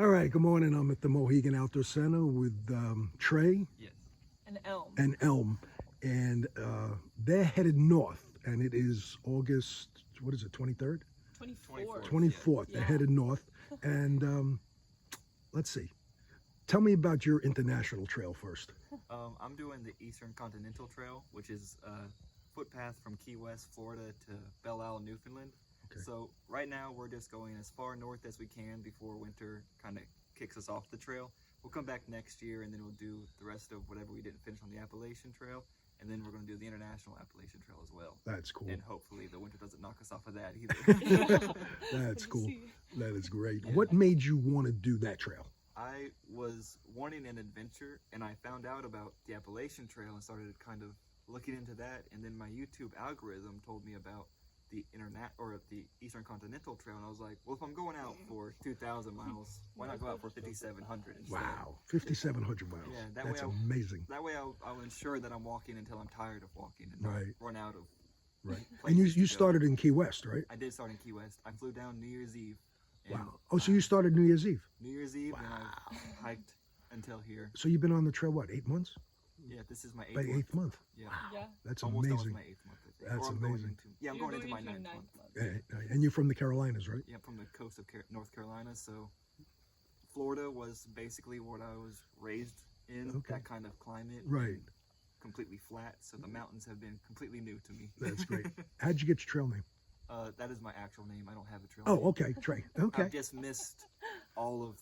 All right, good morning. I'm at the Mohegan Outdoor Center with Tre Yes. An elm. and Elm, and they're headed north, and it is August, what is it, 23rd? 24. 24th. They're Yeah. headed north, and let's see. Tell me about your international trail first. I'm doing the Eastern Continental Trail, which is a footpath from Key West, Florida to Belle Isle, Newfoundland. Okay. So right now we're just going as far north as we can before winter kind of kicks us off the trail. We'll come back next year and then we'll do the rest of whatever we didn't finish on the Appalachian Trail. And then we're going to do the International Appalachian Trail as well. That's cool. And hopefully the winter doesn't knock us off of that either. That's cool. See. That is great. Yeah. What made you want to do that trail? I was wanting an adventure and I found out about the Appalachian Trail and started kind of looking into that, and then my YouTube algorithm told me about the the Eastern Continental Trail, and I was like, well, if I'm going out for 2,000 miles, why not go out for 5,700 instead? Wow, 5,700 miles. Yeah, that That's way amazing. That way I'll ensure that I'm walking until I'm tired of walking and not Right. run out of Right. And you places to go. started in Key West, right? I did start in Key West. I flew down New Year's Eve. and Wow. Oh, so you started New Year's Eve. New Year's Eve, and Wow. I've hiked until here. So you've been on the trail, what, 8 months? Yeah, this is my By eighth month. eighth month. Yeah. Yeah. That's Almost amazing. my 8th month, I think. That's Or I'm going amazing. into, yeah, I'm You're going into my your 9th ninth month. Yeah, and you're from the Carolinas, right? Yeah, from the coast of North Carolina. So Florida was basically what I was raised in, Okay. that kind of climate. Right. and completely flat. So the mountains have been completely new to me. That's great. How'd you get your trail name? That is my actual name. I don't have a trail Oh, name. okay, Tre. Okay. I've just missed all of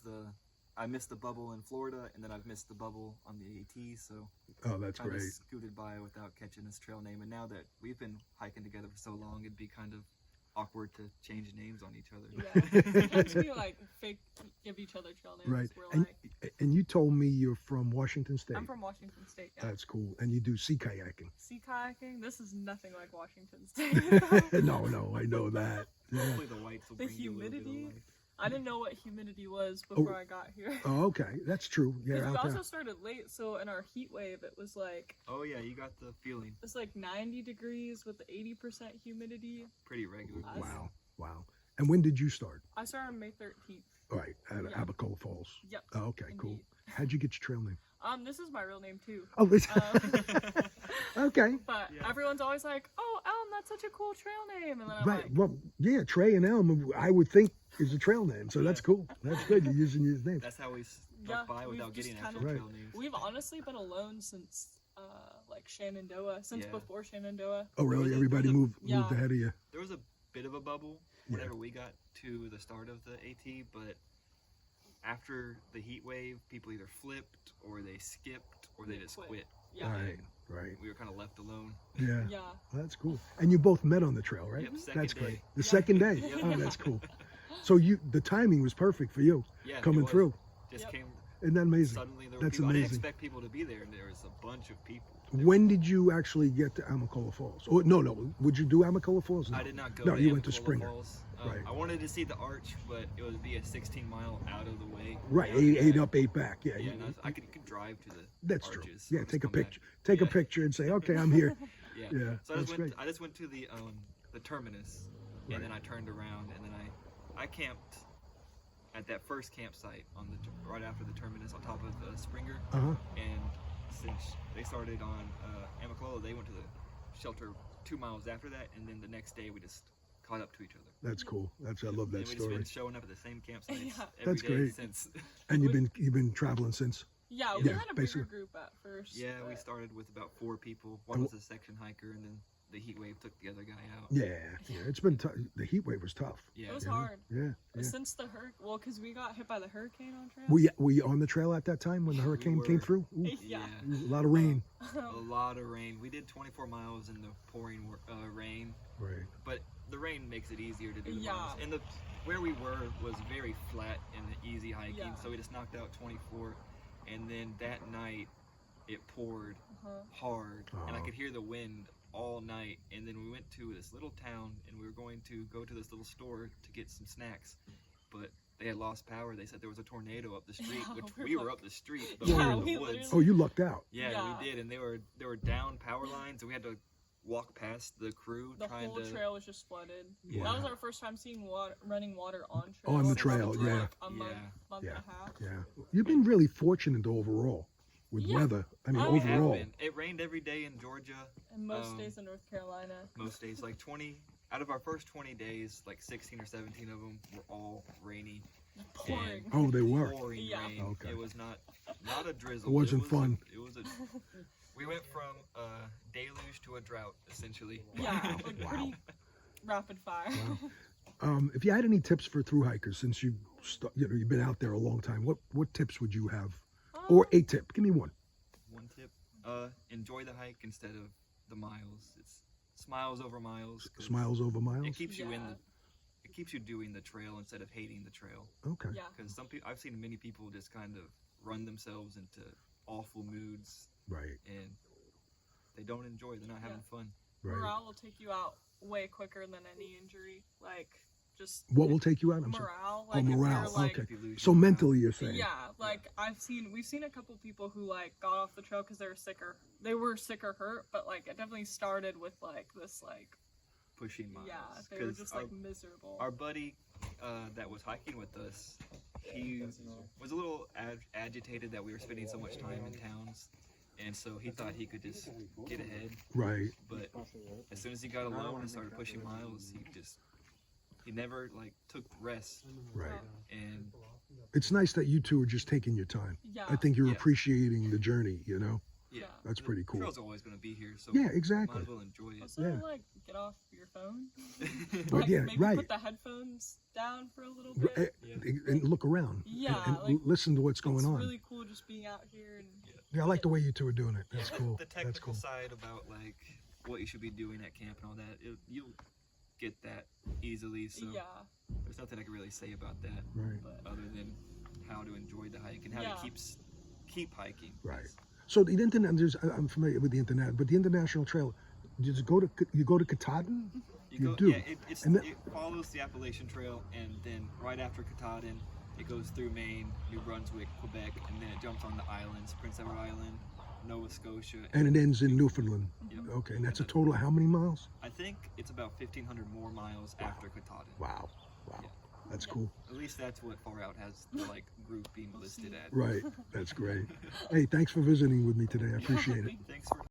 I missed the bubble in Florida, and then I've missed the bubble on the AT. So Oh, that's kind of great. scooted by without catching this trail name. And now that we've been hiking together for so long, it'd be kind of awkward to change names on each other. Yeah. Sometimes we like fake give each other trail names. Right. We're And, like, and you told me you're from Washington State. I'm from Washington State. Yeah. That's cool. And you do sea kayaking. Sea kayaking. This is nothing like Washington State. No, I know that. Yeah. Hopefully the whites will The bring you a little bit of humidity? life. I didn't know what humidity was before I got here. Oh, okay. That's true. Yeah, 'Cause we out also there. started late, so in our heat wave, it was like Oh yeah, you got the feeling. it's like 90 degrees with 80% humidity. Pretty regular. Wow. Wow. Wow. And when did you start? I started on May 13th. All right, at Yeah. Abacola Falls. Yep. Oh, okay, cool. Indeed. How'd you get your trail name? This is my real name too. Oh, it's Um, okay. But Yeah. everyone's always like, "Oh, Elm, that's such a cool trail name," and then I'm Right. like, Well, yeah, Tre and Elm, I would think is a trail name, so that's cool. That's good. You're using his name. That's how we Yeah, stuck by we've without just getting kind actual of- trail names. "We've honestly been alone since like Shenandoah, since Yeah. before Shenandoah." Oh, really? There was Everybody a- moved Yeah. ahead of you. There was a bit of a bubble Yeah. whenever we got to the start of the AT, but after the heat wave, people either flipped or they skipped or they They just quit. quit. Yeah, Right. Right. We were kind of left alone. Yeah. yeah. That's cool. And you both met on the trail, right? Yep, second That's day. great. The Yeah. second day. Yep. Oh, that's cool. So the timing was perfect for you Yeah, it coming was. through. Just Yep. came Isn't that amazing? suddenly. There were That's people. I didn't amazing. expect people to be there, and there was a bunch of people. When did you actually get to Amacola Falls? Oh, no. Would you do Amacola Falls? No. I did not go. No, to you went to Amicalola Springer. Falls. Right. I wanted to see the arch, but it would be a 16-mile out of the way. Right, After eight that- up, 8 back. Yeah, Yeah, and I could drive to the that's true. arches. Yeah, and just take a come back. picture. Take a Yeah. picture and say, okay, I'm here. Yeah. Yeah, So that's great. I just went to the terminus, Right. and then I turned around, and then I camped at that first campsite on right after the terminus on top of the Springer. Uh huh. And since they started on Amicalola, they went to the shelter 2 miles after that, and then the next day we just caught up to each other. That's cool. I love that And we just story. been showing up at the same campsites Yeah. every That's day great. since. And you've been traveling since. Yeah, we Yeah, had a basically. bigger group at first. Yeah, we but- started with about 4 people. One was a section hiker, and then the heat wave took the other guy out. Yeah. It's been the heat wave was tough. Yeah. It was you know? hard. Yeah. Since the because we got hit by the hurricane on trail. Were you on the trail at that time when the hurricane came were. through? Ooh, Yeah. a lot of rain. A lot of rain. We did 24 miles in the pouring rain, Right. but the rain makes it easier to do the Yeah. miles. And where we were was very flat and easy hiking, Yeah. so we just knocked out 24. And then that night, it poured Uh-huh. hard, and I Oh. could hear the wind all night. And then we went to this little town, and we were going to go to this little store to get some snacks, but they had lost power. They said there was a tornado up the street, Yeah, which we're we were like- up the street, but Yeah, we were in we the woods. literally- Oh, you lucked out. Yeah, Yeah. we did, and there were down power lines, and we had to walk past the crew The trying whole to. trail was just flooded. Yeah. That was our first time seeing running water on trail. On the since trail, for, yeah. Like a month, Yeah. month Yeah. and a half. Yeah, you've been really fortunate overall with Yeah. weather. I mean, Oh, We have overall. been. It rained every day in Georgia. And most Um, days in North Carolina. Most days, like 20 out of our first 20 days, like 16 or 17 of them were all rainy. Pouring. And Oh, they were. pouring Yeah. rain. Okay. It was not a drizzle. It wasn't was fun. It was a. We went from a deluge to a drought, essentially. Yeah, like Wow. pretty rapid fire. If you had any tips for through hikers, since you've been out there a long time, what tips would you have, or a tip? Give me one. One tip: enjoy the hike instead of the miles. It's miles over miles. 'Cause Smiles over miles. It keeps you in Yeah. the. It keeps you doing the trail instead of hating the trail. Okay. Yeah. Because I've seen many people just kind of run themselves into awful moods, Right. and they don't enjoy. They're not having fun. Right. Morale will take you out way quicker than any injury. Like, just What will take you out? I'm sorry. morale. Oh, Like, if morale. you're, like, Okay. If you lose So your morale. mentally, you're saying. Yeah, like we've seen a couple people who like got off the trail because they were sick or hurt, but like it definitely started with like this like pushing miles. yeah, they were 'Cause just like miserable. our buddy that was hiking with us, he was a little agitated that we were spending so much time in towns, and so he thought he could just get ahead. Right. But as soon as he got alone and started pushing miles, he never like took rest, Right. and It's nice that you two are just taking your time. Yeah. I think you're Yeah. appreciaking the journey. You know. yeah, That's the pretty cool. trail's always going to be here, so Yeah. might Exactly. as well enjoy it. Also, Yeah. like get off your phone. But Like, yeah, maybe right. put the headphones down for a little R- bit. And look around. Yeah, And like, listen to what's going it's on. really cool just being out here and Yeah, I like the way you two are doing it. That's cool. The That's technical cool. side about like what you should be doing at camp and all that, you'll get that easily. So yeah, there's nothing I can really say about that Right. but other than how to enjoy the hike and how Yeah. to keep hiking. Right. So the internet. I'm familiar with the internet, but the international trail. You go to Katahdin. You do. Yeah, And then- it follows the Appalachian Trail, and then right after Katahdin, it goes through Maine, New Brunswick, Quebec, and then it jumps on the islands: Prince Edward Island, Nova Scotia. And it ends in Newfoundland. Yep. Okay, and that's a total of how many miles? I think it's about 1,500 more miles after Katahdin. Wow. Wow. Yeah. That's cool. At least that's what Far Out has the like group being listed at. Right. That's great. Hey, thanks for visiting with me today. I appreciate it. Thanks for